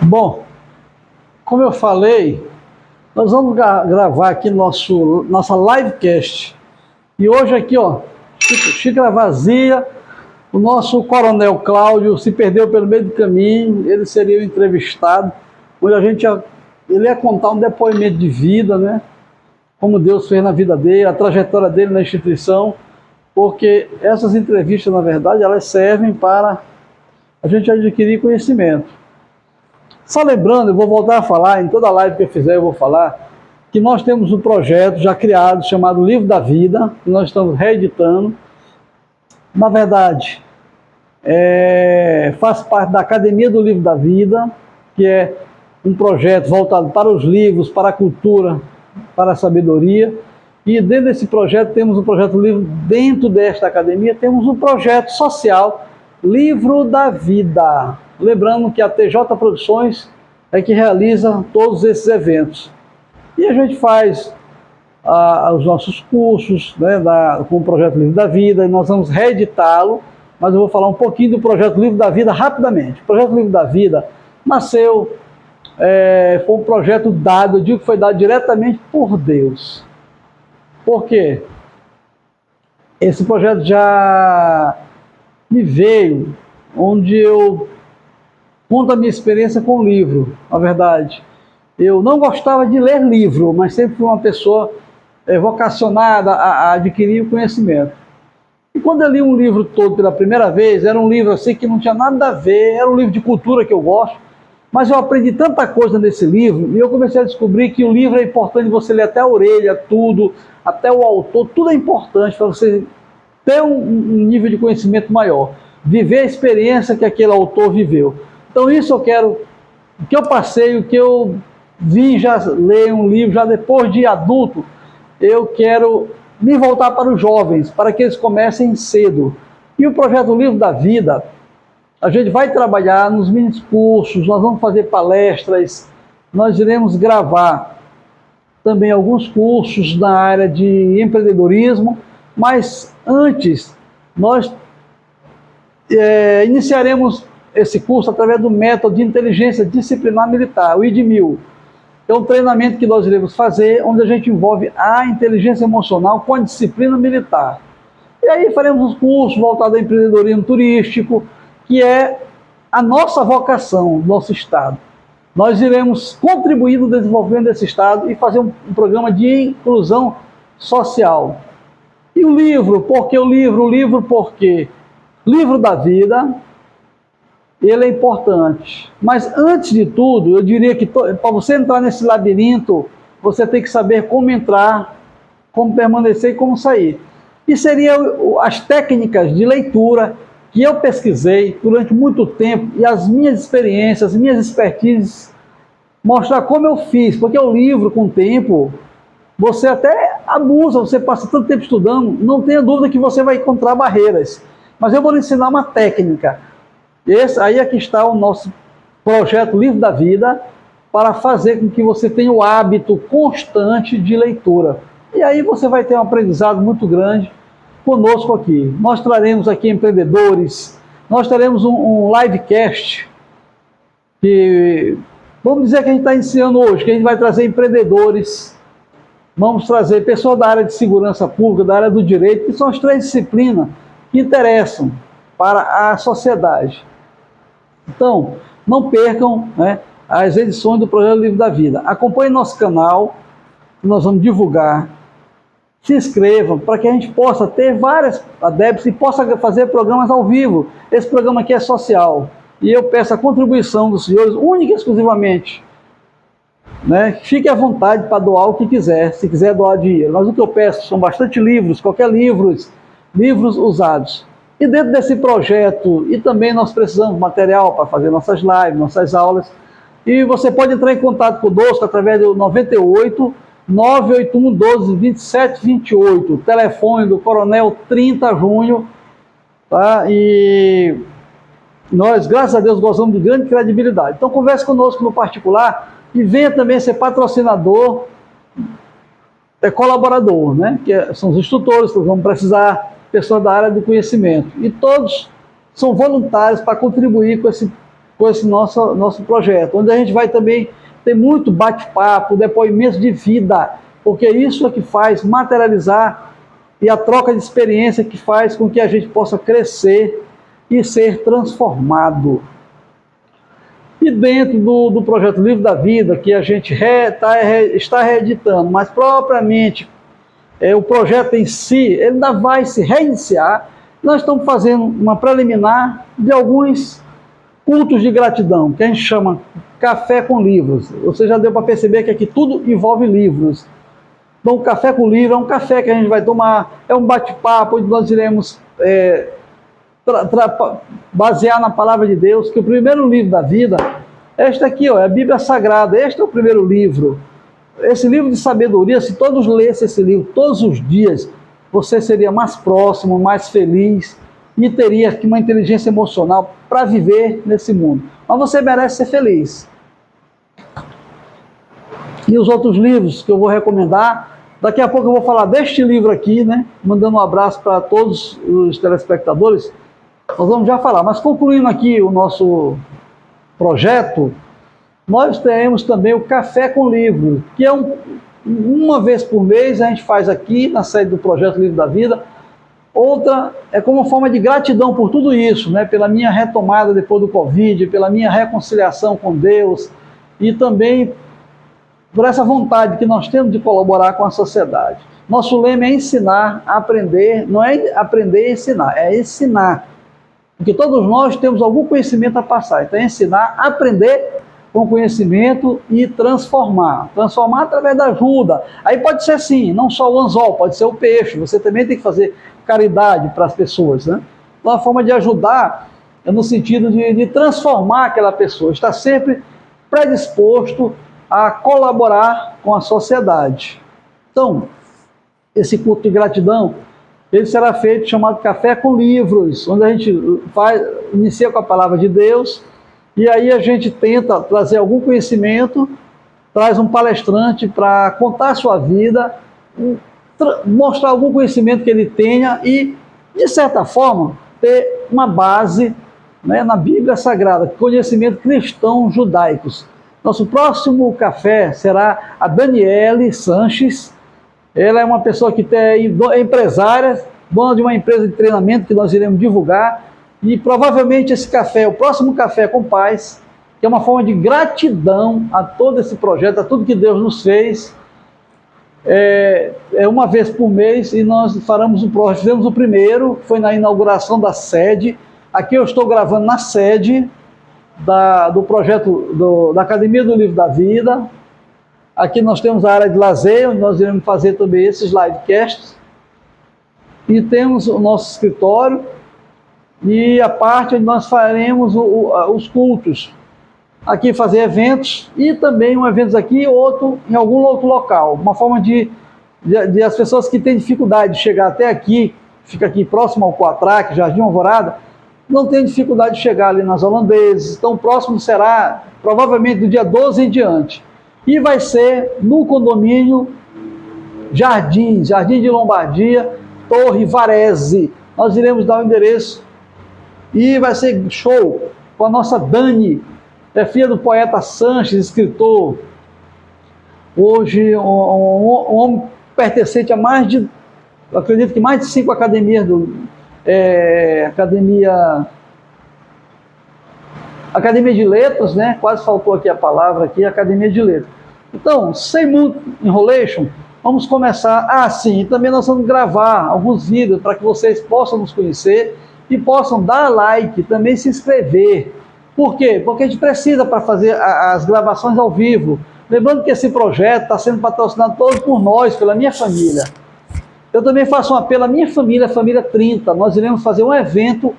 Bom, como eu falei, nós vamos gravar aqui nossa livecast. E hoje aqui, ó, xícara vazia, o nosso Coronel Cláudio se perdeu pelo meio do caminho, ele seria o entrevistado, onde ele ia contar um depoimento de vida, né? Como Deus fez na vida dele, a trajetória dele na instituição, porque essas entrevistas, na verdade, elas servem para a gente adquirir conhecimento. Só lembrando, eu vou voltar a falar, em toda live que eu fizer eu vou falar, que nós temos um projeto já criado, chamado Livro da Vida, que nós estamos reeditando. Na verdade, faz parte da Academia do Livro da Vida, que é um projeto voltado para os livros, para a cultura, para a sabedoria. E dentro desse projeto temos um projeto livro, dentro desta academia temos um projeto social, Livro da Vida. Lembrando que a TJ Produções é que realiza todos esses eventos. E a gente faz os nossos cursos, né, com o projeto Livro da Vida, e nós vamos reeditá-lo, mas eu vou falar um pouquinho do projeto Livro da Vida rapidamente. O projeto Livro da Vida nasceu, foi um projeto dado, eu digo que foi dado diretamente por Deus. Por quê? Esse projeto já me veio, onde eu conto a minha experiência com o livro, na verdade. Eu não gostava de ler livro, mas sempre fui uma pessoa vocacionada a adquirir o conhecimento. E quando eu li um livro todo pela primeira vez, era um livro assim que não tinha nada a ver, era um livro de cultura que eu gosto, mas eu aprendi tanta coisa nesse livro, e eu comecei a descobrir que o livro é importante você ler até a orelha, tudo, até o autor, tudo é importante para você ter um nível de conhecimento maior, viver a experiência que aquele autor viveu. Então isso eu quero, o que eu passei, o que eu vi já ler um livro, já depois de adulto, eu quero me voltar para os jovens, para que eles comecem cedo. E o projeto Livro da Vida, a gente vai trabalhar nos mini cursos, nós vamos fazer palestras, nós iremos gravar também alguns cursos na área de empreendedorismo, mas antes nós iniciaremos esse curso através do método de inteligência disciplinar militar, o ID1000. É um treinamento que nós iremos fazer, onde a gente envolve a inteligência emocional com a disciplina militar. E aí faremos um curso voltado ao empreendedorismo turístico, que é a nossa vocação do nosso Estado. Nós iremos contribuir no desenvolvimento desse Estado e fazer um programa de inclusão social. E o livro, por que o livro? O livro porque Livro da Vida, ele é importante. Mas antes de tudo, eu diria que para você entrar nesse labirinto, você tem que saber como entrar, como permanecer e como sair. E seriam as técnicas de leitura que eu pesquisei durante muito tempo e as minhas experiências, as minhas expertises, mostrar como eu fiz, porque o livro, com o tempo, você até abusa, você passa tanto tempo estudando, não tenha dúvida que você vai encontrar barreiras. Mas eu vou lhe ensinar uma técnica. Aí aqui está o nosso projeto Livro da Vida, para fazer com que você tenha o hábito constante de leitura. E aí você vai ter um aprendizado muito grande conosco aqui. Nós traremos aqui empreendedores, nós teremos um livecast, que vamos dizer que a gente está iniciando hoje, que a gente vai trazer empreendedores, vamos trazer pessoas da área de segurança pública, da área do direito, que são as três disciplinas que interessam para a sociedade. Então, não percam, né, as edições do Projeto Livro da Vida. Acompanhe nosso canal, nós vamos divulgar. Se inscrevam para que a gente possa ter várias adeptos e possa fazer programas ao vivo. Esse programa aqui é social. E eu peço a contribuição dos senhores, única e exclusivamente. Né? Fique à vontade para doar o que quiser, se quiser doar dinheiro. Mas o que eu peço são bastante livros, qualquer livros usados. E dentro desse projeto, e também nós precisamos de material para fazer nossas lives, nossas aulas. E você pode entrar em contato conosco através do 98 981 12 27 28, telefone do Coronel 30 Junho, tá? E nós, graças a Deus, gozamos de grande credibilidade. Então converse conosco no particular e venha também ser patrocinador, colaborador, né? Que são os instrutores que vamos precisar, pessoas da área do conhecimento. E todos são voluntários para contribuir com esse com esse nosso projeto, onde a gente vai também ter muito bate-papo, depoimento de vida, porque isso é que faz materializar e a troca de experiência que faz com que a gente possa crescer e ser transformado. E dentro do projeto Livro da Vida, que a gente está reeditando, mas propriamente o projeto em si, ele ainda vai se reiniciar. Nós estamos fazendo uma preliminar de alguns cultos de gratidão, que a gente chama Café com Livros. Você já deu para perceber que aqui tudo envolve livros. Então, o Café com Livro é um café que a gente vai tomar, é um bate-papo, onde nós iremos basear na palavra de Deus, que o primeiro livro da vida, este aqui, ó, é a Bíblia Sagrada, este é o primeiro livro. Esse livro de sabedoria, se todos lessem esse livro todos os dias, você seria mais próximo, mais feliz e teria aqui uma inteligência emocional para viver nesse mundo. Mas você merece ser feliz. E os outros livros que eu vou recomendar, daqui a pouco eu vou falar deste livro aqui, né? Mandando um abraço para todos os telespectadores. Nós vamos já falar, mas concluindo aqui o nosso projeto, nós teremos também o Café com Livro, que é uma vez por mês a gente faz aqui na sede do Projeto Livro da Vida. Outra é como uma forma de gratidão por tudo isso, né? Pela minha retomada depois do Covid, pela minha reconciliação com Deus e também por essa vontade que nós temos de colaborar com a sociedade. Nosso lema é ensinar, aprender, não é aprender e ensinar, é ensinar. Porque todos nós temos algum conhecimento a passar. Então é ensinar, aprender com conhecimento e transformar. Transformar através da ajuda. Aí pode ser assim, não só o anzol, pode ser o peixe. Você também tem que fazer caridade para as pessoas, né? Então a forma de ajudar é no sentido de transformar aquela pessoa. Estar sempre predisposto a colaborar com a sociedade. Então, esse culto de gratidão, ele será feito chamado Café com Livros, onde a gente inicia com a palavra de Deus, e aí a gente tenta trazer algum conhecimento, traz um palestrante para contar a sua vida, mostrar algum conhecimento que ele tenha e, de certa forma, ter uma base, né, na Bíblia Sagrada, conhecimento cristão judaicos. Nosso próximo café será a Daniele Sanches. Ela é uma pessoa que é empresária, dona de uma empresa de treinamento que nós iremos divulgar. E provavelmente esse café, o próximo Café com Paz, que é uma forma de gratidão a todo esse projeto, a tudo que Deus nos fez. É uma vez por mês e nós fizemos o primeiro, foi na inauguração da sede. Aqui eu estou gravando na sede do projeto da Academia do Livro da Vida. Aqui nós temos a área de lazer, onde nós iremos fazer também esses livecasts. E temos o nosso escritório e a parte onde nós faremos os cultos. Aqui fazer eventos e também um evento aqui, outro em algum outro local. Uma forma de as pessoas que têm dificuldade de chegar até aqui, fica aqui próximo ao Quatraque, Jardim Alvorada, não tem dificuldade de chegar ali nas Holandesas. Então o próximo será provavelmente do dia 12 em diante. E vai ser no condomínio Jardim de Lombardia, Torre Varese. Nós iremos dar o endereço e vai ser show com a nossa Dani, é filha do poeta Sanches, escritor. Hoje um homem pertencente a acredito que mais de 5 academias Academia de Letras, né? Quase faltou aqui a palavra aqui, Academia de Letras. Então, sem muito enrolation, vamos começar. Sim, e também nós vamos gravar alguns vídeos para que vocês possam nos conhecer e possam dar like, também se inscrever. Por quê? Porque a gente precisa para fazer as gravações ao vivo. Lembrando que esse projeto está sendo patrocinado todo por nós, pela minha família. Eu também faço um apelo à minha família, a família 30. Nós iremos fazer um evento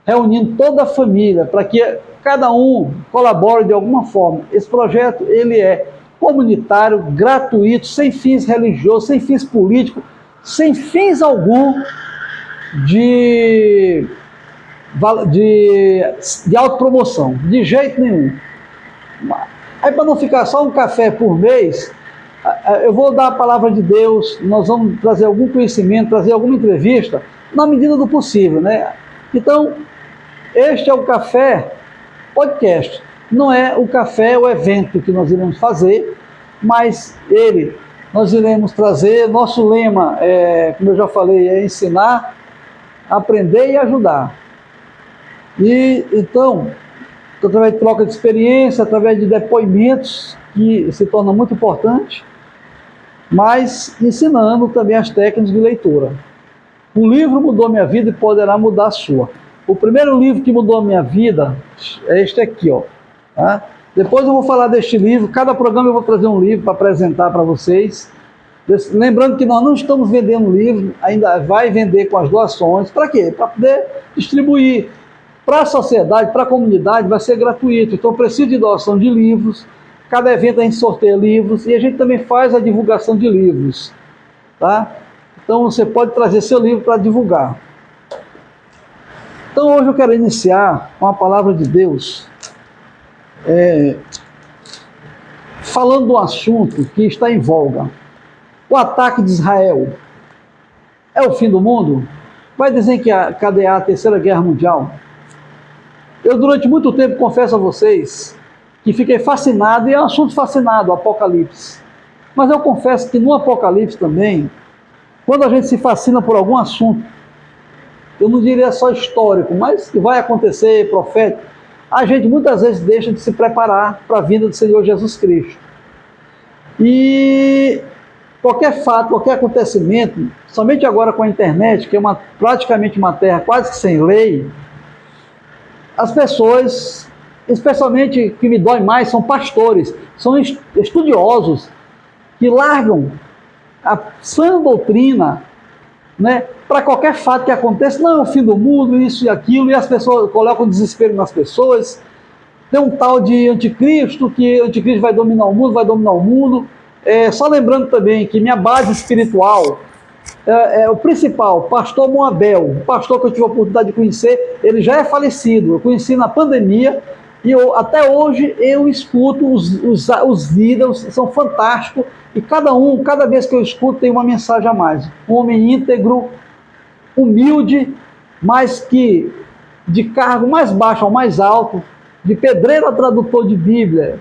reunindo toda a família, para que cada um colabore de alguma forma. Esse projeto, ele é comunitário, gratuito, sem fins religiosos, sem fins políticos, sem fins algum de autopromoção, de jeito nenhum. Aí, para não ficar só um café por mês, eu vou dar a palavra de Deus, nós vamos trazer algum conhecimento, trazer alguma entrevista, na medida do possível, né? Então, este é o café Podcast. Não é o café, o evento que nós iremos fazer, mas nós iremos trazer, nosso lema, como eu já falei, é ensinar, aprender e ajudar. E então, através de troca de experiência, através de depoimentos, que se torna muito importante, mas ensinando também as técnicas de leitura. Um livro mudou minha vida e poderá mudar a sua. O primeiro livro que mudou a minha vida é este aqui, ó. Tá? Depois eu vou falar deste livro, cada programa eu vou trazer um livro para apresentar para vocês. Lembrando que nós não estamos vendendo livro, ainda vai vender com as doações. Para quê? Para poder distribuir. Para a sociedade, para a comunidade, vai ser gratuito. Então, preciso de doação de livros. Cada evento a gente sorteia livros e a gente também faz a divulgação de livros. Tá? Então, você pode trazer seu livro para divulgar. Então, hoje eu quero iniciar com a palavra de Deus, falando de um assunto que está em voga. O ataque de Israel é o fim do mundo? Vai dizer que cadeia a Terceira Guerra Mundial? Eu, durante muito tempo, confesso a vocês que fiquei fascinado, e é um assunto fascinado, o Apocalipse. Mas eu confesso que no Apocalipse também, quando a gente se fascina por algum assunto, eu não diria só histórico, mas que vai acontecer, profético, a gente muitas vezes deixa de se preparar para a vinda do Senhor Jesus Cristo. E qualquer fato, qualquer acontecimento, somente agora com a internet, que é praticamente uma terra quase que sem lei, as pessoas, especialmente que me dói mais, são pastores, são estudiosos, que largam a sã doutrina, né, para qualquer fato que aconteça. Não, é o fim do mundo, isso e aquilo, e as pessoas colocam desespero nas pessoas. Tem um tal de anticristo, que o anticristo vai dominar o mundo, só lembrando também que minha base espiritual, o principal, pastor Moabel, o pastor que eu tive a oportunidade de conhecer, ele já é falecido, eu conheci na pandemia, e até hoje eu escuto os vídeos, são fantásticos, e cada vez que eu escuto tem uma mensagem a mais. Um homem íntegro, humilde, mas que de cargo mais baixo ao mais alto, de pedreiro a tradutor de Bíblia,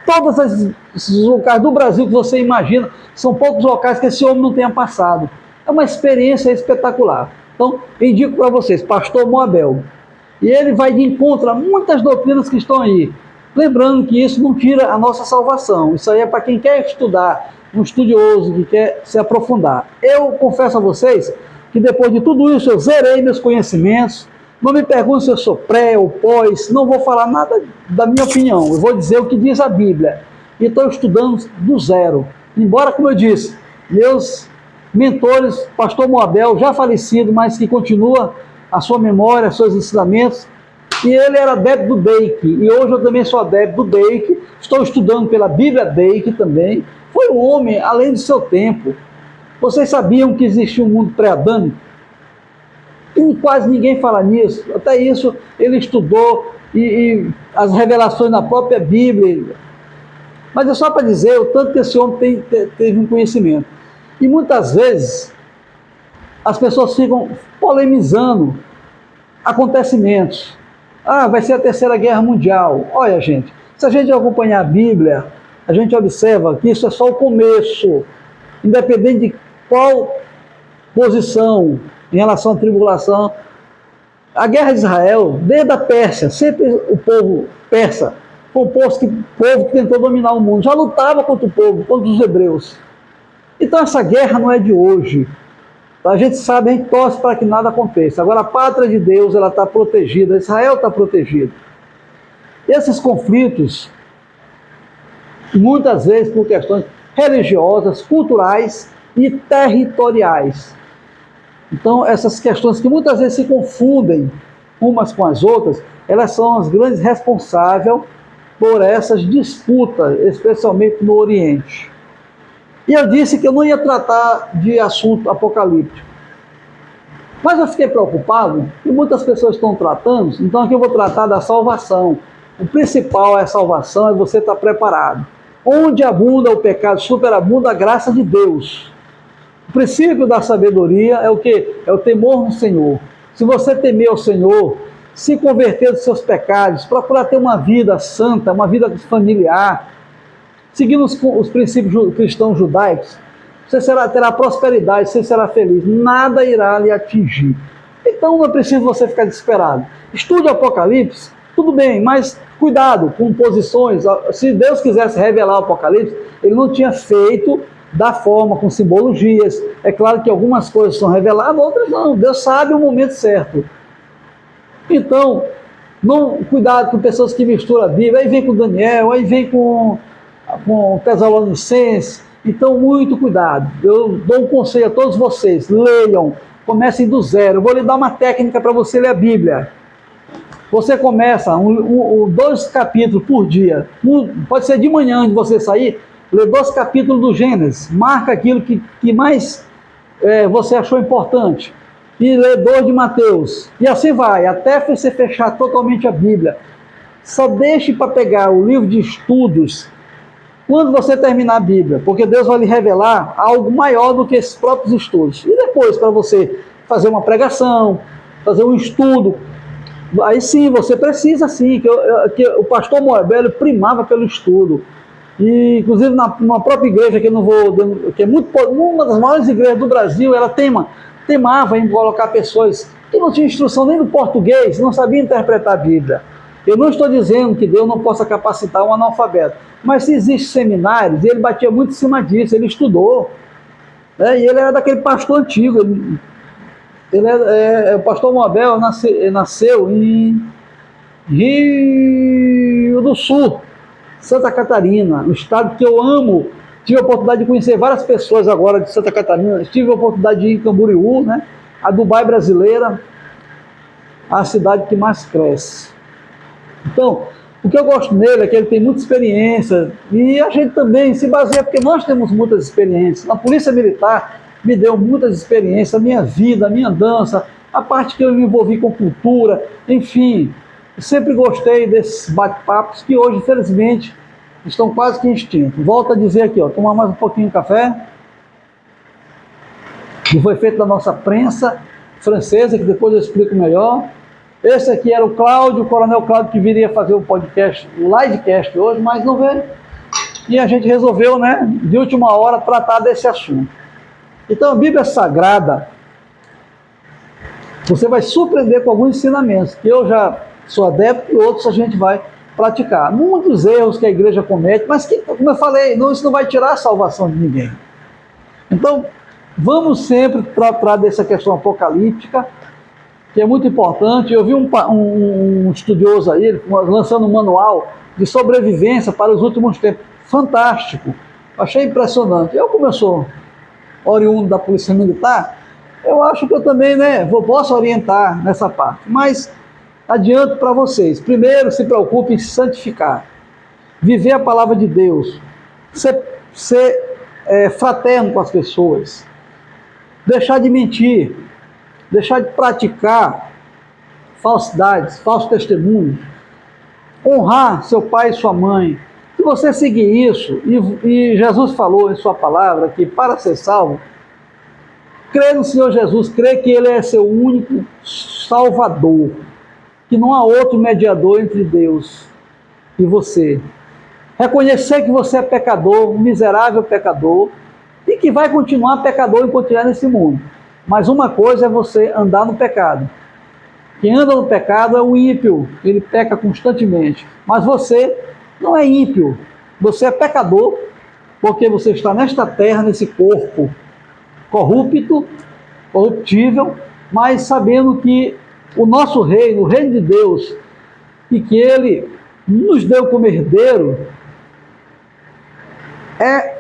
todos esses locais do Brasil que você imagina, são poucos locais que esse homem não tenha passado. É uma experiência espetacular. Então, indico para vocês, pastor Moabel. E ele vai de encontro a muitas doutrinas que estão aí. Lembrando que isso não tira a nossa salvação. Isso aí é para quem quer estudar, um estudioso que quer se aprofundar. Eu confesso a vocês que depois de tudo isso eu zerei meus conhecimentos. Não me pergunte se eu sou pré ou pós, não vou falar nada da minha opinião, eu vou dizer o que diz a Bíblia. E estou estudando do zero. Embora, como eu disse, meus mentores, pastor Moabel, já falecido, mas que continua a sua memória, seus ensinamentos, e ele era adepto do Dake, e hoje eu também sou adepto do Dake, estou estudando pela Bíblia Dake também. Foi um homem além do seu tempo. Vocês sabiam que existia um mundo pré-adâmico? E quase ninguém fala nisso. Até isso ele estudou, e as revelações na própria Bíblia. Mas é só para dizer o tanto que esse homem teve um conhecimento. E muitas vezes as pessoas ficam polemizando acontecimentos. Vai ser a Terceira Guerra Mundial. Olha, gente, se a gente acompanhar a Bíblia, a gente observa que isso é só o começo. Independente de qual posição em relação à tribulação, a guerra de Israel, desde a Pérsia, sempre o povo persa, foi o povo que tentou dominar o mundo, já lutava contra o povo, contra os hebreus. Então essa guerra não é de hoje. A gente sabe, a gente torce para que nada aconteça. Agora a pátria de Deus, ela está protegida, Israel está protegido. Esses conflitos, muitas vezes por questões religiosas, culturais e territoriais. Então, essas questões que muitas vezes se confundem umas com as outras, elas são as grandes responsáveis por essas disputas, especialmente no Oriente. E eu disse que eu não ia tratar de assunto apocalíptico. Mas eu fiquei preocupado, e muitas pessoas estão tratando, então aqui eu vou tratar da salvação. O principal é a salvação, é você estar preparado. Onde abunda o pecado, superabunda a graça de Deus. O princípio da sabedoria é o quê? É o temor no Senhor. Se você temer o Senhor, se converter dos seus pecados, procurar ter uma vida santa, uma vida familiar, seguindo os princípios cristãos judaicos, você terá prosperidade, você será feliz, nada irá lhe atingir. Então não é preciso você ficar desesperado. Estude o Apocalipse, tudo bem, mas cuidado com posições. Se Deus quisesse revelar o Apocalipse, ele não tinha feito da forma, com simbologias. É claro que algumas coisas são reveladas, outras não. Deus sabe o momento certo. Então, cuidado com pessoas que misturam a Bíblia, aí vem com Daniel, aí vem com Tessalonicenses. Então, muito cuidado. Eu dou um conselho a todos vocês: leiam, comecem do zero. Eu vou lhe dar uma técnica para você ler a Bíblia. Você começa 2 capítulos por dia. Pode ser de manhã, antes de você sair, lê 2 capítulos do Gênesis. Marca aquilo que mais você achou importante. E lê 2 de Mateus. E assim vai, até você fechar totalmente a Bíblia. Só deixe para pegar o livro de estudos quando você terminar a Bíblia, porque Deus vai lhe revelar algo maior do que esses próprios estudos. E depois, para você fazer uma pregação, fazer um estudo, aí sim, você precisa sim, que o pastor Moebello primava pelo estudo. E, inclusive, numa própria igreja, que eu não vou, que é uma das maiores igrejas do Brasil, ela temava em colocar pessoas que não tinham instrução nem no português, não sabiam interpretar a Bíblia. Eu não estou dizendo que Deus não possa capacitar um analfabeto, mas se existem seminários, e ele batia muito em cima disso, ele estudou, né? E ele era daquele pastor antigo. O pastor Moebello nasceu em Rio do Sul, Santa Catarina, um estado que eu amo. Tive a oportunidade de conhecer várias pessoas agora de Santa Catarina. Tive a oportunidade de ir em Camboriú, né? A Dubai brasileira, a cidade que mais cresce. Então, o que eu gosto nele é que ele tem muita experiência, e a gente também se baseia, porque nós temos muitas experiências. Na Polícia Militar me deu muitas experiências, a minha vida, a minha dança, a parte que eu me envolvi com cultura, enfim. Eu sempre gostei desses bate-papos que hoje, infelizmente, estão quase que extintos. Volto a dizer aqui, ó, tomar mais um pouquinho de café, que foi feito da nossa prensa francesa, que depois eu explico melhor. Esse aqui era o Cláudio, o Coronel Cláudio, que viria fazer o podcast, o livecast hoje, mas não veio. E a gente resolveu, né, de última hora, tratar desse assunto. Então, a Bíblia Sagrada, você vai surpreender com alguns ensinamentos, que eu já sou adepto e outros a gente vai praticar. Muitos erros que a igreja comete, mas que, como eu falei, isso não vai tirar a salvação de ninguém. Então, vamos sempre tratar dessa questão apocalíptica, que é muito importante. Eu vi um estudioso aí, lançando um manual de sobrevivência para os últimos tempos. Fantástico. Achei impressionante. Eu, como eu sou oriundo da Polícia Militar, eu acho que eu também, né, posso orientar nessa parte. Mas adianto para vocês. Primeiro, se preocupe em se santificar. Viver a palavra de Deus. Ser fraterno com as pessoas. Deixar de mentir. Deixar de praticar falsidades, falsos testemunhos, honrar seu pai e sua mãe. Se você seguir isso, e Jesus falou em sua palavra que para ser salvo, crê no Senhor Jesus, crê que Ele é seu único Salvador, que não há outro mediador entre Deus e você. Reconhecer que você é pecador, um miserável pecador, e que vai continuar pecador enquanto estiver nesse mundo. Mas uma coisa é você andar no pecado. Quem anda no pecado é o ímpio, ele peca constantemente. Mas você não é ímpio, você é pecador, porque você está nesta terra, nesse corpo corruptível, mas sabendo que o nosso reino, o reino de Deus, e que Ele nos deu como herdeiro, é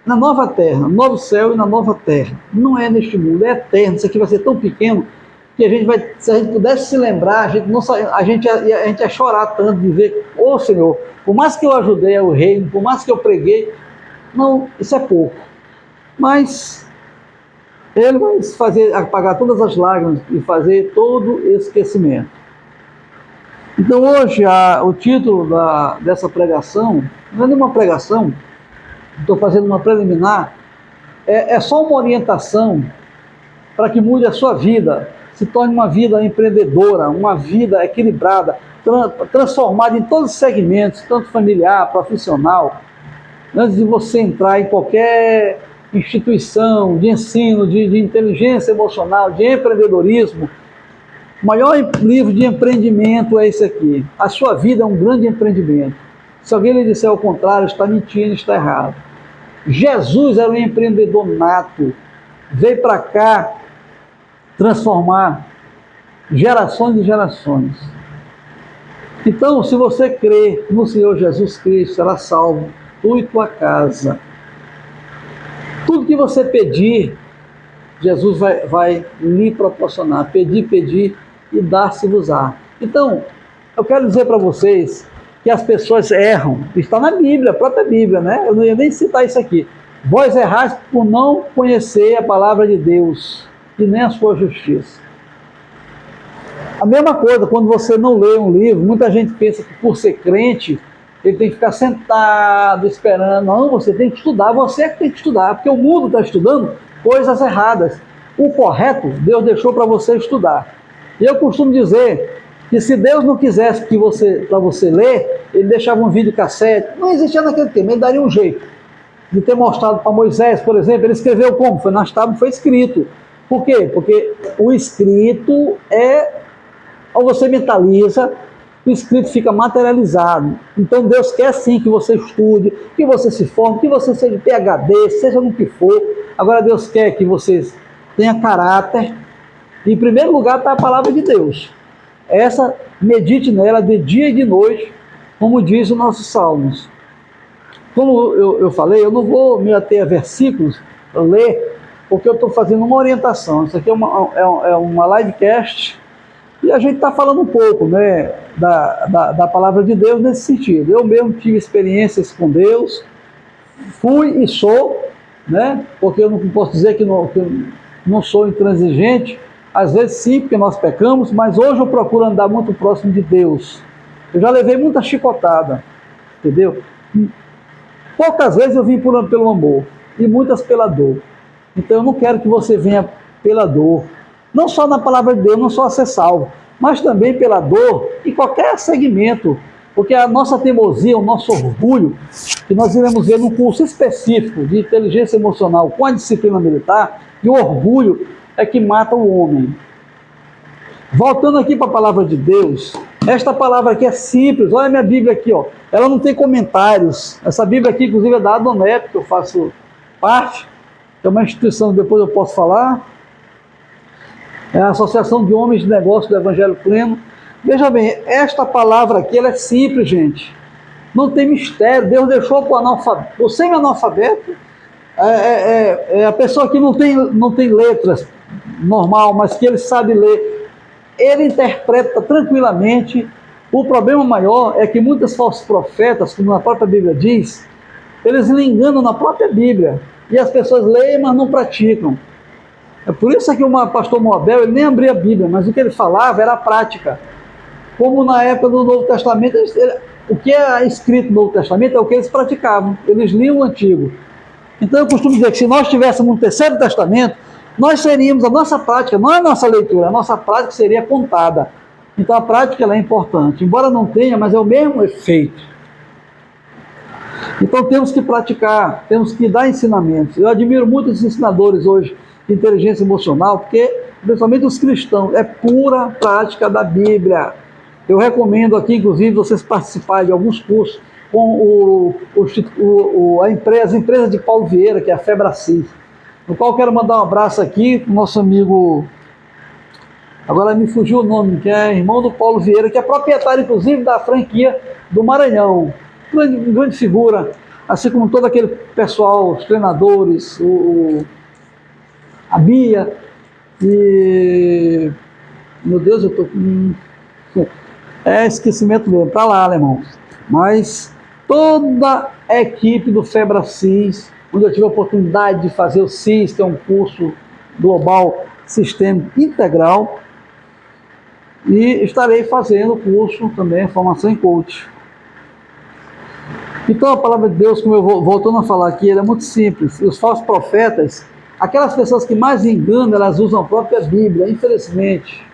na nova terra, no novo céu e na nova terra. Não é neste mundo, é eterno. Isso aqui vai ser tão pequeno que se a gente pudesse se lembrar, a gente ia chorar tanto de ver, ô Senhor, por mais que eu ajudei ao reino, por mais que eu preguei, não, isso é pouco. Mas Ele vai apagar todas as lágrimas e fazer todo esse esquecimento. Então hoje o título dessa pregação, não é nenhuma pregação, estou fazendo uma preliminar, é só uma orientação para que mude a sua vida, se torne uma vida empreendedora, uma vida equilibrada, transformada em todos os segmentos, tanto familiar, profissional. Antes de você entrar em qualquer instituição de ensino, de inteligência emocional, de empreendedorismo, o maior livro de empreendimento é esse aqui. A sua vida é um grande empreendimento. Se alguém lhe disser ao contrário, está mentindo, está errado. Jesus era um empreendedor nato. Veio para cá transformar gerações e gerações. Então, se você crê no Senhor Jesus Cristo, será salvo, tu e tua casa. Tudo que você pedir, Jesus vai lhe proporcionar. Pedir e dar-se-vos-á. Então, eu quero dizer para vocês que as pessoas erram. Está na Bíblia, a própria Bíblia, né? Eu não ia nem citar isso aqui. Vós errais por não conhecer a palavra de Deus e nem a sua justiça. A mesma coisa, quando você não lê um livro, muita gente pensa que por ser crente, ele tem que ficar sentado, esperando. Não, você tem que estudar, você é que tem que estudar, porque o mundo está estudando coisas erradas. O correto, Deus deixou para você estudar. E eu costumo dizer que se Deus não quisesse para você ler, ele deixava um videocassete. Não existia naquele tempo, ele daria um jeito de ter mostrado para Moisés, por exemplo. Ele escreveu como? Foi nas tábuas, foi escrito. Por quê? Porque o escrito ou você mentaliza, o escrito fica materializado. Então Deus quer sim que você estude, que você se forme, que você seja PhD, seja no que for. Agora Deus quer que você tenha caráter. Em primeiro lugar está a palavra de Deus. Essa, medite nela de dia e de noite, como diz os nossos salmos. Como eu falei, eu não vou me ater a versículos, ler, porque eu estou fazendo uma orientação. Isso aqui é uma livecast, e a gente está falando um pouco, né, da palavra de Deus nesse sentido. Eu mesmo tive experiências com Deus, fui e sou, né, porque eu não posso dizer que eu não sou intransigente. Às vezes sim, porque nós pecamos, mas hoje eu procuro andar muito próximo de Deus. Eu já levei muita chicotada, entendeu? Poucas vezes eu vim pelo amor, e muitas pela dor. Então eu não quero que você venha pela dor, não só na palavra de Deus, não só a ser salvo, mas também pela dor em qualquer segmento, porque a nossa teimosia, o nosso orgulho, que nós iremos ver num curso específico de inteligência emocional com a disciplina militar, e o orgulho é que mata o homem. Voltando aqui para a palavra de Deus, esta palavra aqui é simples. Olha a minha Bíblia aqui, ó. Ela não tem comentários. Essa Bíblia aqui, inclusive, é da Adonep, que eu faço parte, que é uma instituição que depois eu posso falar. É a Associação de Homens de Negócios do Evangelho Pleno. Veja bem, esta palavra aqui, ela é simples, gente. Não tem mistério. Deus deixou para o semi-analfabeto, a pessoa que não tem letras normal, mas que ele sabe ler, ele interpreta tranquilamente. O problema maior é que muitos falsos profetas, como a própria Bíblia diz, eles lhe enganam na própria Bíblia, e as pessoas leem, mas não praticam. É por isso que o pastor Moabel, ele nem abria a Bíblia, mas o que ele falava era a prática. Como na época do Novo Testamento, o que é escrito no Novo Testamento é o que eles praticavam, eles liam o Antigo. Então eu costumo dizer que se nós estivéssemos no Terceiro Testamento, nós seríamos, a nossa prática, não é a nossa leitura, a nossa prática seria contada. Então a prática ela é importante, embora não tenha, mas é o mesmo efeito. Então temos que praticar, temos que dar ensinamentos. Eu admiro muito os ensinadores hoje de inteligência emocional, porque, principalmente os cristãos, é pura prática da Bíblia. Eu recomendo aqui, inclusive, vocês participarem de alguns cursos com as empresas de Paulo Vieira, que é a Febracis, no qual eu quero mandar um abraço aqui para o nosso amigo, agora me fugiu o nome, que é irmão do Paulo Vieira, que é proprietário, inclusive, da franquia do Maranhão. Grande figura, assim como todo aquele pessoal, os treinadores, a Bia, e, meu Deus, eu estou com... esquecimento mesmo, para lá, alemão. Mas toda a equipe do Febracis, onde eu tive a oportunidade de fazer o CIS, que é um curso global, sistema integral, e estarei fazendo o curso também, formação em coach. Então a palavra de Deus, como eu voltando a falar aqui, ela é muito simples. E os falsos profetas, Aquelas pessoas que mais enganam, elas usam a própria Bíblia, infelizmente.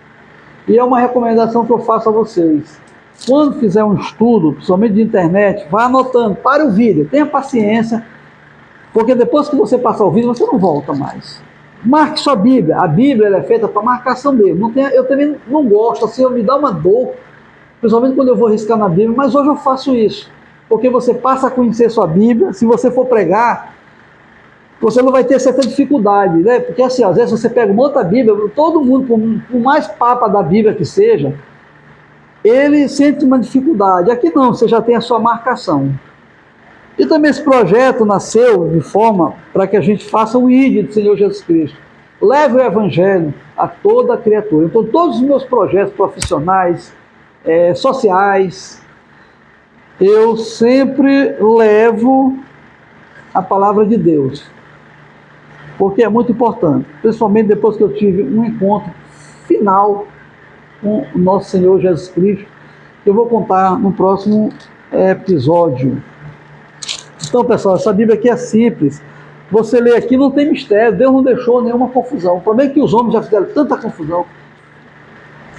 E é uma recomendação que eu faço a vocês. Quando fizer um estudo, principalmente de internet, vá anotando, pare o vídeo, tenha paciência, porque depois que você passar o vídeo, você não volta mais. Marque sua Bíblia. A Bíblia ela é feita para marcação mesmo. Não tem, eu também não gosto, assim, me dá uma dor, principalmente quando eu vou riscar na Bíblia, mas hoje eu faço isso. Porque você passa a conhecer sua Bíblia, se você for pregar, você não vai ter certa dificuldade, né? Porque assim, às vezes você pega uma outra Bíblia, todo mundo, por mais papa da Bíblia que seja, ele sente uma dificuldade. Aqui não, você já tem a sua marcação. E também esse projeto nasceu de forma para que a gente faça o ID do Senhor Jesus Cristo. Leve o Evangelho a toda a criatura. Então, todos os meus projetos profissionais, sociais, eu sempre levo a palavra de Deus. Porque é muito importante. Principalmente depois que eu tive um encontro final com o nosso Senhor Jesus Cristo, que eu vou contar no próximo episódio. Então, pessoal, essa Bíblia aqui é simples. Você lê aqui, não tem mistério. Deus não deixou nenhuma confusão. O problema é que os homens já fizeram tanta confusão,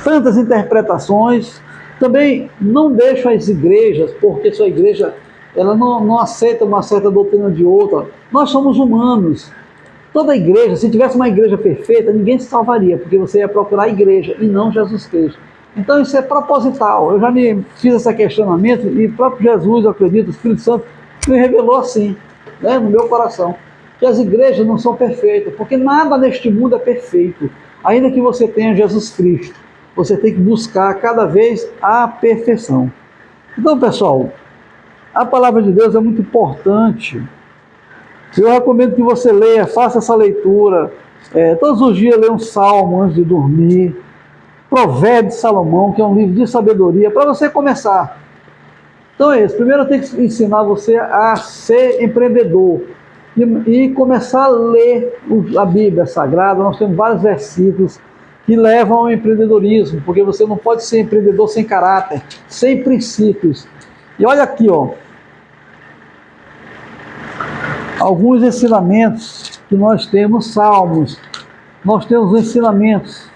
tantas interpretações. Também não deixam as igrejas, porque sua igreja ela não aceita uma certa doutrina de outra. Nós somos humanos. Toda igreja, se tivesse uma igreja perfeita, ninguém se salvaria, porque você ia procurar a igreja e não Jesus Cristo. Então isso é proposital. Eu já me fiz esse questionamento e o próprio Jesus, eu acredito, o Espírito Santo, me revelou assim, né, no meu coração, que as igrejas não são perfeitas, porque nada neste mundo é perfeito. Ainda que você tenha Jesus Cristo, você tem que buscar cada vez a perfeição. Então, pessoal, a palavra de Deus é muito importante. Eu recomendo que você leia, faça essa leitura, todos os dias leia um salmo antes de dormir, Provérbios de Salomão, que é um livro de sabedoria, para você começar. Então é isso, primeiro eu tenho que ensinar você a ser empreendedor e começar a ler a Bíblia Sagrada. Nós temos vários versículos que levam ao empreendedorismo, porque você não pode ser empreendedor sem caráter, sem princípios. E olha aqui, ó, alguns ensinamentos que nós temos, salmos, nós temos ensinamentos,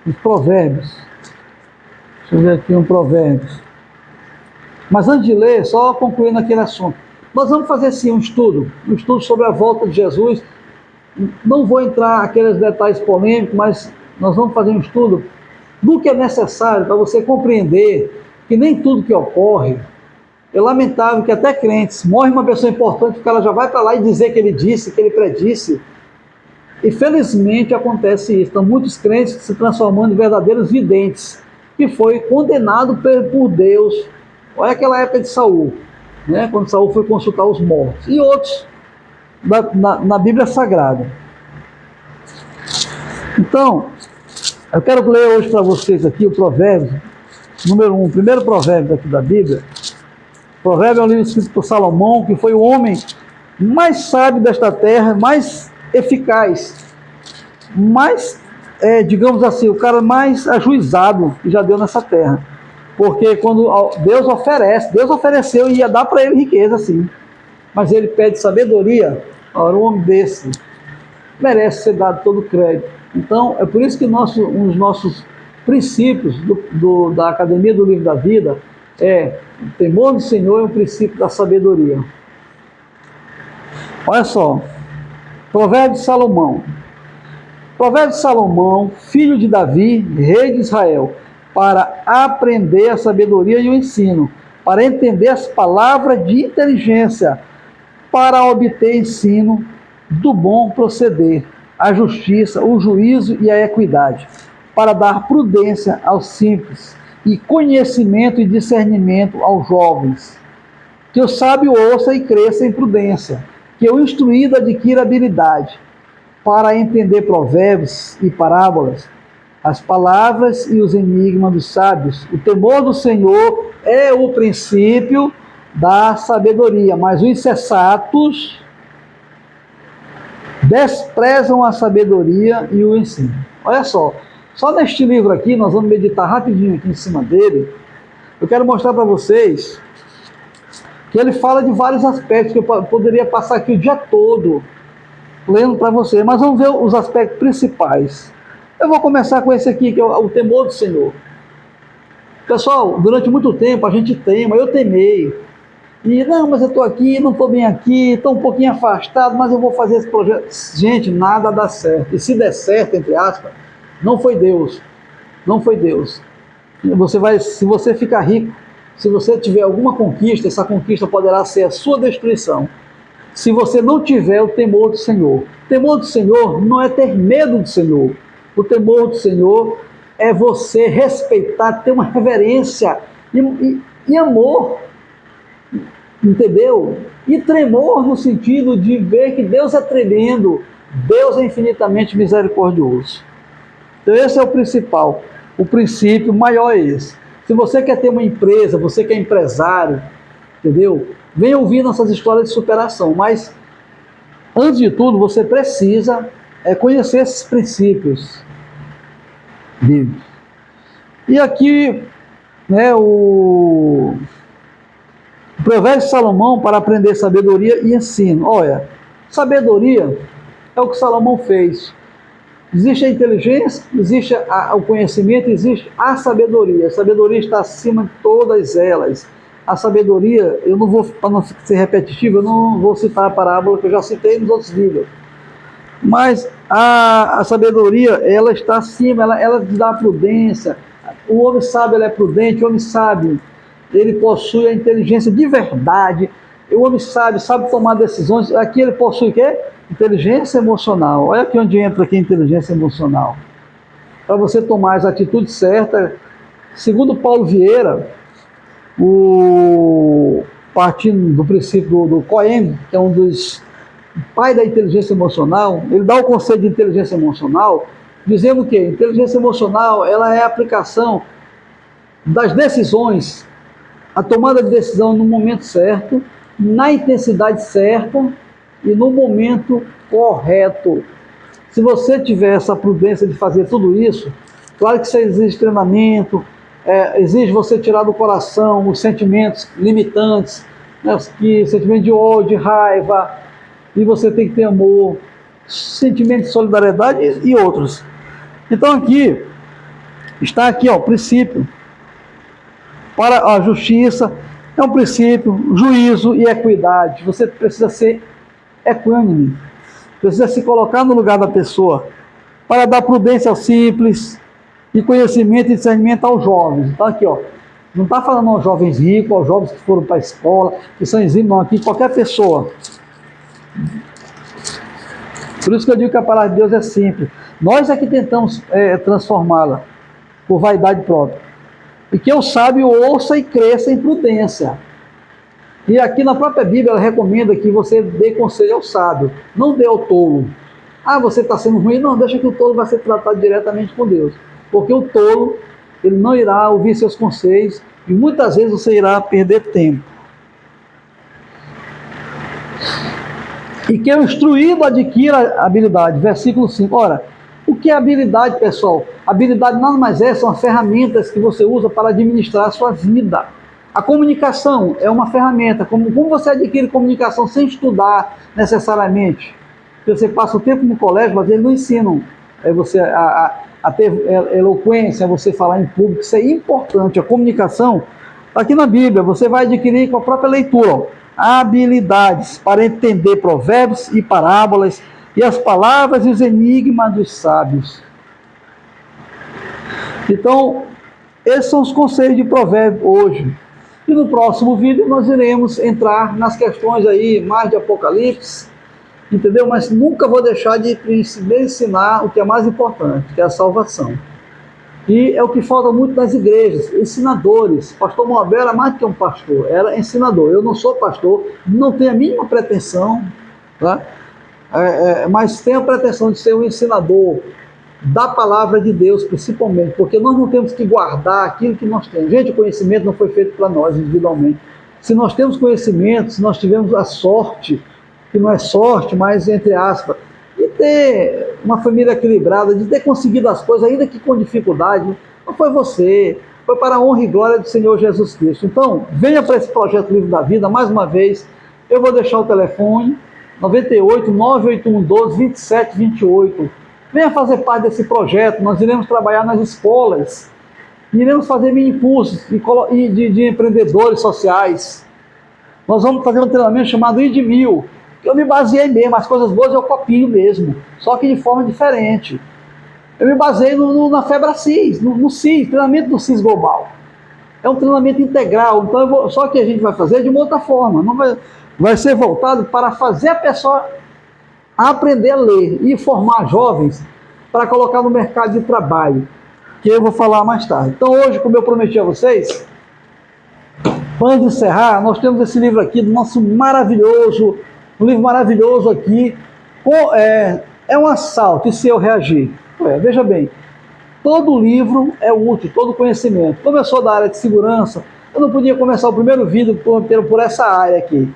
os provérbios. Deixa eu ver aqui um provérbio. Mas antes de ler, só concluindo aquele assunto, nós vamos fazer sim um estudo sobre a volta de Jesus. Não vou entrar naqueles detalhes polêmicos, mas nós vamos fazer um estudo do que é necessário para você compreender que nem tudo que ocorre. É lamentável que até crentes, morre uma pessoa importante, o cara já vai para lá e dizer que ele disse, que ele predisse. E felizmente acontece isso. Então muitos crentes se transformando em verdadeiros videntes, que foi condenado por Deus. Olha aquela época de Saul, né, quando Saul foi consultar os mortos. E outros na Bíblia Sagrada. Então, eu quero ler hoje para vocês aqui o provérbio, número 1, o primeiro provérbio aqui da Bíblia. O provérbio é um livro escrito por Salomão, que foi o homem mais sábio desta terra, mais eficaz, mais, digamos assim, o cara mais ajuizado que já deu nessa terra. Porque quando Deus ofereceu e ia dar para ele riqueza, sim. Mas ele pede sabedoria. Ora, um homem desse merece ser dado todo o crédito. Então, é por isso que um dos nossos princípios da Academia do Livro da Vida é o temor do Senhor e o princípio da sabedoria. Olha só, Provérbio de Salomão. Provérbio de Salomão, filho de Davi, rei de Israel, para aprender a sabedoria e o ensino, para entender as palavras de inteligência, para obter ensino do bom proceder, a justiça, o juízo e a equidade, para dar prudência aos simples e conhecimento e discernimento aos jovens. Que o sábio ouça e cresça em prudência, que o instruído adquira habilidade, para entender provérbios e parábolas, as palavras e os enigmas dos sábios. O temor do Senhor é o princípio da sabedoria, mas os insensatos desprezam a sabedoria e o ensino. Olha só neste livro aqui, nós vamos meditar rapidinho aqui em cima dele. Eu quero mostrar para vocês que ele fala de vários aspectos, que eu poderia passar aqui o dia todo lendo para você, mas vamos ver os aspectos principais. Eu vou começar com esse aqui, que é o temor do Senhor. Pessoal, durante muito tempo a gente tema, eu temei. E não, mas eu estou aqui, não estou bem aqui, estou um pouquinho afastado, mas eu vou fazer esse projeto. Gente, nada dá certo. E se der certo, entre aspas, não foi Deus. Não foi Deus. Se você ficar rico, se você tiver alguma conquista, essa conquista poderá ser a sua destruição. Se você não tiver o temor do Senhor. O temor do Senhor não é ter medo do Senhor. O temor do Senhor é você respeitar, ter uma reverência e amor, entendeu? E tremor no sentido de ver que Deus é tremendo, Deus é infinitamente misericordioso. Então esse é o principal, o princípio maior é esse. Se você quer ter uma empresa, você que é empresário, entendeu? Venha ouvir nossas histórias de superação, mas antes de tudo você precisa conhecer esses princípios bíblicos. E aqui, né, o Provérbio de Salomão para aprender sabedoria e ensino. Olha, sabedoria é o que Salomão fez. Existe a inteligência, existe o conhecimento, existe a sabedoria. A sabedoria está acima de todas elas. A sabedoria, eu não vou, para não ser repetitivo, eu não vou citar a parábola que eu já citei nos outros vídeos. Mas a sabedoria, ela está acima, ela dá prudência. O homem sábio, ele é prudente, o homem sábio, ele possui a inteligência de verdade. O homem sábio sabe tomar decisões. Aqui ele possui o quê? Inteligência emocional. Olha aqui onde entra aqui a inteligência emocional. Para você tomar as atitudes certas. Segundo Paulo Vieira, partindo do princípio do Cohen, que é um dos pais da inteligência emocional, ele dá o conceito de inteligência emocional, dizendo que inteligência emocional ela é a aplicação das decisões, a tomada de decisão no momento certo, na intensidade certa e no momento correto. Se você tiver essa prudência de fazer tudo isso, claro que isso exige treinamento, exige você tirar do coração os sentimentos limitantes, né, sentimento de ódio, de raiva, e você tem que ter amor, sentimento de solidariedade e outros. Então aqui, está aqui, ó, princípio. Para a justiça, é um princípio, juízo e equidade. Você precisa ser equânime, precisa se colocar no lugar da pessoa, para dar prudência ao simples, e conhecimento e discernimento aos jovens. Então aqui, ó, não está falando aos jovens ricos, aos jovens que foram para a escola, que são exímios, não, aqui qualquer pessoa. Por isso que eu digo que a palavra de Deus é simples. Nós é que tentamos transformá-la por vaidade própria. E que o sábio ouça e cresça em prudência. E aqui na própria Bíblia ela recomenda que você dê conselho ao sábio, não dê ao tolo. Ah, você está sendo ruim? Não, deixa que o tolo vai ser tratado diretamente com Deus. Porque o tolo, ele não irá ouvir seus conselhos e muitas vezes você irá perder tempo. E que o instruído adquira habilidade. Versículo 5. Ora, o que é habilidade, pessoal? Habilidade nada mais são as ferramentas que você usa para administrar a sua vida. A comunicação é uma ferramenta. Como você adquire comunicação sem estudar necessariamente? Você passa o tempo no colégio, mas eles não ensinam você a ter eloquência, a você falar em público. Isso é importante. A comunicação, aqui na Bíblia, você vai adquirir com a própria leitura, ó, habilidades para entender provérbios e parábolas e as palavras e os enigmas dos sábios. Então, esses são os conselhos de provérbio hoje. E no próximo vídeo nós iremos entrar nas questões aí mais de Apocalipse, entendeu? Mas nunca vou deixar de ensinar o que é mais importante, que é a salvação. E é o que falta muito nas igrejas, ensinadores. Pastor Moabel era mais do que um pastor, era ensinador. Eu não sou pastor, não tenho a mínima pretensão, tá? Mas tenho a pretensão de ser um ensinador da palavra de Deus, principalmente, porque nós não temos que guardar aquilo que nós temos. Gente, o conhecimento não foi feito para nós individualmente. Se nós temos conhecimento, se nós tivemos a sorte, que não é sorte, mas entre aspas, de ter uma família equilibrada, de ter conseguido as coisas, ainda que com dificuldade, não foi você, foi para a honra e glória do Senhor Jesus Cristo. Então, venha para esse projeto Livro da Vida, mais uma vez, eu vou deixar o telefone, 98 981 12 27 28. Venha fazer parte desse projeto. Nós iremos trabalhar nas escolas, iremos fazer mini cursos de empreendedores sociais. Nós vamos fazer um treinamento chamado ID1000. Eu me baseei mesmo, as coisas boas eu copio mesmo, só que de forma diferente. Eu me baseei na FEBRACIS, no CIS, treinamento do CIS Global. É um treinamento integral, então só que a gente vai fazer de uma outra forma. Não vai ser voltado para fazer a pessoa aprender a ler e formar jovens para colocar no mercado de trabalho, que eu vou falar mais tarde. Então hoje, como eu prometi a vocês, antes de encerrar, nós temos esse livro aqui do nosso maravilhoso, um livro maravilhoso aqui, é um assalto, e se eu reagir? Veja bem, todo livro é útil, todo conhecimento. Como eu sou da área de segurança, eu não podia começar o primeiro vídeo por essa área aqui.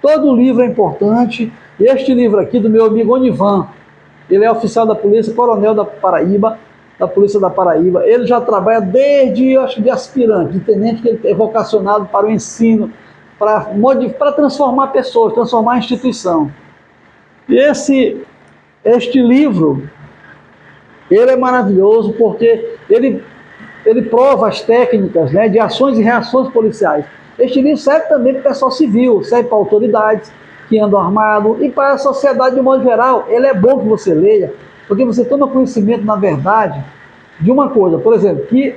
Todo livro é importante. Este livro aqui do meu amigo Onivan, ele é oficial da polícia, coronel da Paraíba, da polícia da Paraíba. Ele já trabalha desde, acho que de aspirante, de tenente, que ele é vocacionado para o ensino, para transformar pessoas, transformar a instituição. E este livro, ele é maravilhoso porque ele prova as técnicas, né, de ações e reações policiais. Este livro serve também para o pessoal civil, serve para autoridades que andam armados e para a sociedade de modo geral. Ele é bom que você leia, porque você toma conhecimento, na verdade, de uma coisa, por exemplo, que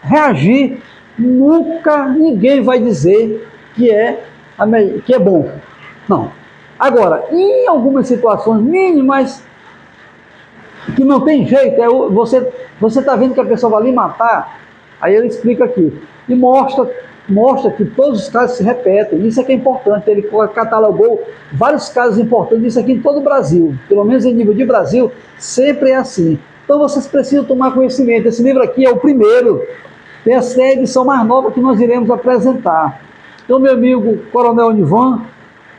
reagir, nunca ninguém vai dizer que é bom. Não. Agora, em algumas situações mínimas, que não tem jeito, você está vendo que a pessoa vai lhe matar, aí ele explica aqui, e mostra que todos os casos se repetem. Isso é que é importante. Ele catalogou vários casos importantes, isso aqui em todo o Brasil, pelo menos em nível de Brasil, sempre é assim. Então vocês precisam tomar conhecimento. Esse livro aqui é o primeiro, tem a edição mais nova que nós iremos apresentar. Então, meu amigo Coronel Onivan,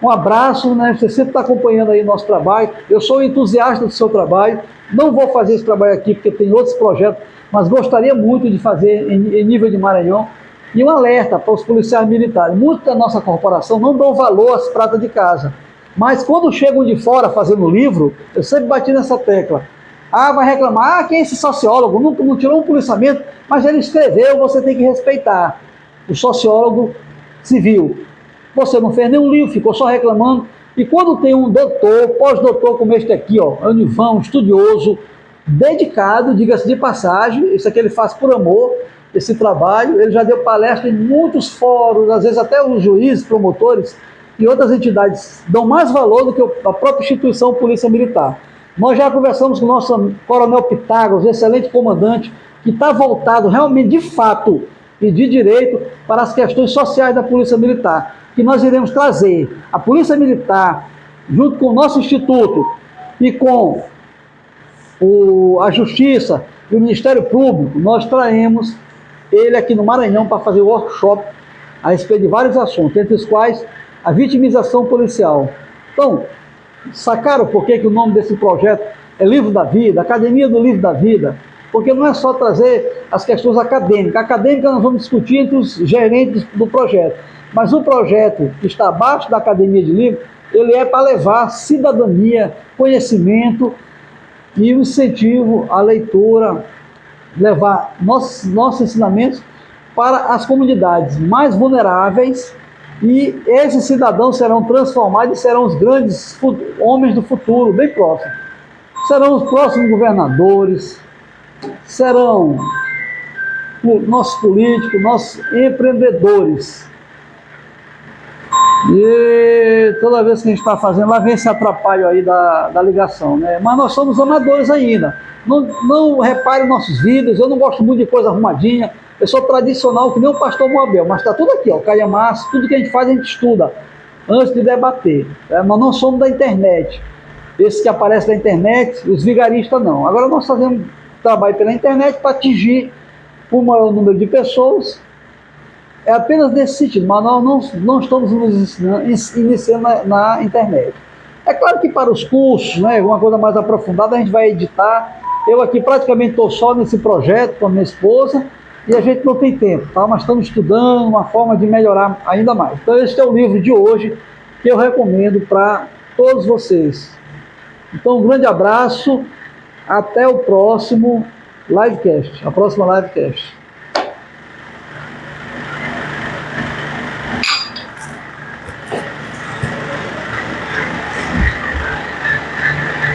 um abraço, né? Você sempre está acompanhando aí o nosso trabalho. Eu sou entusiasta do seu trabalho. Não vou fazer esse trabalho aqui porque tem outros projetos, mas gostaria muito de fazer em nível de Maranhão. E um alerta para os policiais militares. Muitos da nossa corporação não dão valor às pratas de casa. Mas quando chegam de fora fazendo livro, eu sempre bati nessa tecla. Vai reclamar, quem é esse sociólogo? Não tirou um policiamento, mas ele escreveu, você tem que respeitar. O sociólogo civil. Você não fez nenhum livro, ficou só reclamando. E quando tem um doutor, pós-doutor como este aqui, Onivan, um estudioso, dedicado, diga-se de passagem, isso aqui ele faz por amor, esse trabalho, ele já deu palestra em muitos fóruns, às vezes até os juízes, promotores e outras entidades dão mais valor do que a própria instituição Polícia Militar. Nós já conversamos com o nosso Coronel Pitágoras, excelente comandante, que está voltado realmente, de fato, e de direito para as questões sociais da Polícia Militar, que nós iremos trazer a Polícia Militar, junto com o nosso Instituto e com a Justiça e o Ministério Público, nós traremos ele aqui no Maranhão para fazer workshop a respeito de vários assuntos, entre os quais a vitimização policial. Então, sacaram por que o nome desse projeto é Livro da Vida, Academia do Livro da Vida? Porque não é só trazer as questões acadêmicas. Acadêmica nós vamos discutir entre os gerentes do projeto. Mas o projeto que está abaixo da Academia de Livro, ele é para levar cidadania, conhecimento e o incentivo à leitura, levar nossos ensinamentos para as comunidades mais vulneráveis, e esses cidadãos serão transformados e serão os grandes homens do futuro, bem próximos. Serão os próximos governadores, serão nossos políticos, nossos empreendedores. E toda vez que a gente está fazendo, lá vem esse atrapalho aí da ligação, né? Mas nós somos amadores ainda. Não repare nossos vídeos, eu não gosto muito de coisa arrumadinha. Eu sou tradicional, que nem o pastor Moabel, mas está tudo aqui, calhamaço, tudo que a gente faz a gente estuda antes de debater. Nós não somos da internet. Esses que aparecem na internet, os vigaristas não. Agora nós fazemos trabalho pela internet para atingir o maior número de pessoas. É apenas nesse sentido, mas nós não estamos nos iniciando na internet. É claro que para os cursos, né, uma coisa mais aprofundada, a gente vai editar. Eu aqui praticamente estou só nesse projeto com a minha esposa, e a gente não tem tempo, tá? Mas estamos estudando uma forma de melhorar ainda mais. Então esse é o livro de hoje que eu recomendo para todos vocês. Então, um grande abraço, até o próximo livecast, a próxima livecast.